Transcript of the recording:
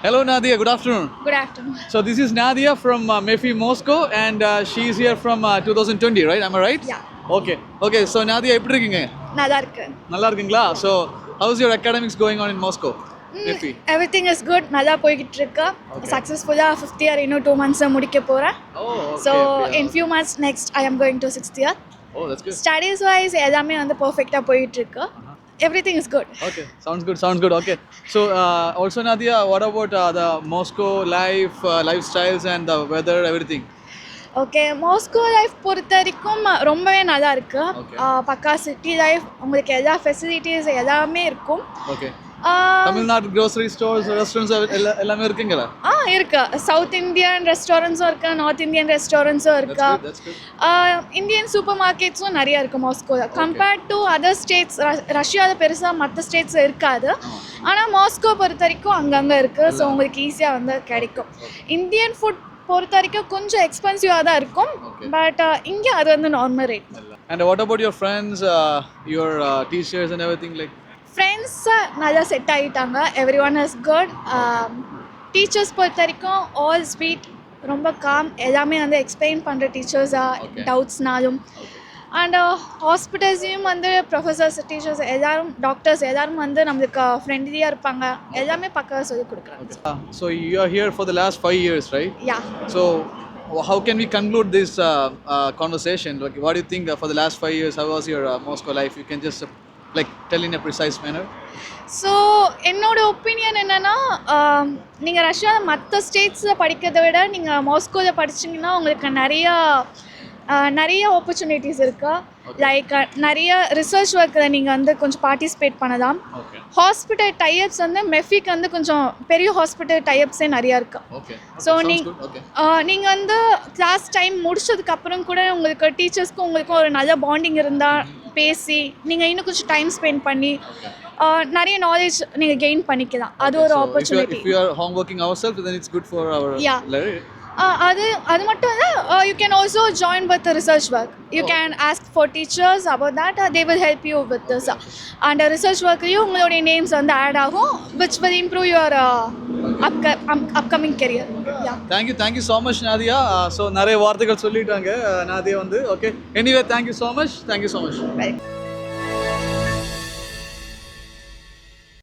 Hello Nadia, good afternoon. Good afternoon. So this is Nadia from MEFI Moscow and she is here from 2020, right? Am I right? Yeah. Okay. Okay, so Nadia எப்படி இருக்கீங்க? நல்லா இருக்கு. நல்லா இருக்கீங்களா? So how's your academics going on in Moscow? MEFI. Everything is good. நல்லா போயிட்டு இருக்கு. Successfully 5th year இன்னும் 2 months முடிக்க போறேன். Oh, okay. So okay. in few months next I am going to 6th year. Oh, that's good. Studies wise எல்லாமே வந்து பெர்ஃபெக்ட்டா போயிட்டு இருக்கு. Everything is good. Okay, sounds good. Okay. So also Nadia, what about the Moscow life, lifestyles and the weather, everything? Okay Moscow life பொறுத்த வரைக்கும் ரொம்பவே நல்லா இருக்கு. பக்கா சிட்டி லைஃப், உங்களுக்கு எல்லா ஃபெசிலிட்டிஸ் எல்லாமே இருக்கும். Okay. Tamil Nadu grocery stores, restaurants எல்லாமே இருக்குங்களா? இருக்கு. சவுத் இந்தியன் ரெஸ்டாரண்ட்ஸும் இருக்கு, நார்த் இந்தியன் ரெஸ்டாரண்ட்ஸும் இருக்கு. இந்தியன் சூப்பர் மார்க்கெட்ஸும் நிறைய இருக்கு மாஸ்கோவில். கம்பேர்ட் டு அதர் ஸ்டேட்ஸ், ரஷ்யாவில் பெருசாக மற்ற ஸ்டேட்ஸ் இருக்காது. ஆனால் மாஸ்கோ பொறுத்த வரைக்கும் அங்கங்கே இருக்குது. ஸோ உங்களுக்கு ஈஸியாக வந்து கிடைக்கும். இந்தியன் ஃபுட் பொறுத்த வரைக்கும் கொஞ்சம் எக்ஸ்பென்சிவாக தான் இருக்கும். பட் இங்கே அது வந்து normal rate. And what about your friends, your teachers and everything like? Friends நல்லா செட் ஆகிட்டாங்க. Every one is good. Teachers பொறுத்த வரைக்கும் ஆல் ஸ்வீட், ரொம்ப காம். எல்லாமே வந்து எக்ஸ்பிளைன் பண்ணுற டீச்சர்ஸாக டவுட்ஸ்னாலும். அண்ட் ஹாஸ்பிட்டல்ஸையும் வந்து ப்ரொஃபஸர்ஸ், டீச்சர்ஸ் எல்லாரும், டாக்டர்ஸ் எல்லாரும் வந்து நம்மளுக்கு ஃப்ரெண்ட்லியாக இருப்பாங்க. எல்லாமே பக்காவாக சொல்லிக் கொடுக்குறாங்க. So you are here for the last 5 years, right? Yeah. So how can we conclude this conversation? Like, what do you think for the last 5 years? How was your Moscow life? You can just like tell in a precise manner. So என்னோட opinion என்னென்னா, நீங்கள் ரஷ்யாவில் மற்ற ஸ்டேட்ஸில் படிக்கிறத விட நீங்கள் மாஸ்கோவில் படிச்சிங்கன்னா உங்களுக்கு நிறைய ஆப்பர்ச்சுனிட்டிஸ் இருக்குது. லைக் நிறைய ரிசர்ச் ஒர்க்கில் நீங்கள் வந்து கொஞ்சம் பார்ட்டிசிபேட் பண்ணலாம். ஹாஸ்பிட்டல் டைப்ஸ் வந்து மெஃபிக்கு வந்து கொஞ்சம் பெரிய ஹாஸ்பிட்டல் டைப்ஸே நிறையா இருக்குது. ஸோ நீங்கள் வந்து கிளாஸ் டைம் முடிச்சதுக்கப்புறம் கூட உங்களுக்கு டீச்சர்ஸ்க்கும் உங்களுக்கும் ஒரு நல்ல பாண்டிங் இருந்தால் பேசி நீங்கள் இன்னும் கொஞ்சம் டைம் ஸ்பெண்ட் பண்ணி நிறைய நாலேஜ் நீங்கள் கெயின் பண்ணிக்கலாம். அது ஒரு opportunity. If you are home working ourselves, then it's good for our அது மட்டும் இல்லை, you can also join with research work. You can ask for teachers about that. They will help you with this. And research ஒர்க்லேயும் உங்களுடைய names வந்து add ஆகும், which will improve your upcoming career. Thank you so much Nadia. So நிறைய வார்த்தைகள் சொல்லிட்டாங்க Nadia வந்து. Okay, anyway, thank you so much.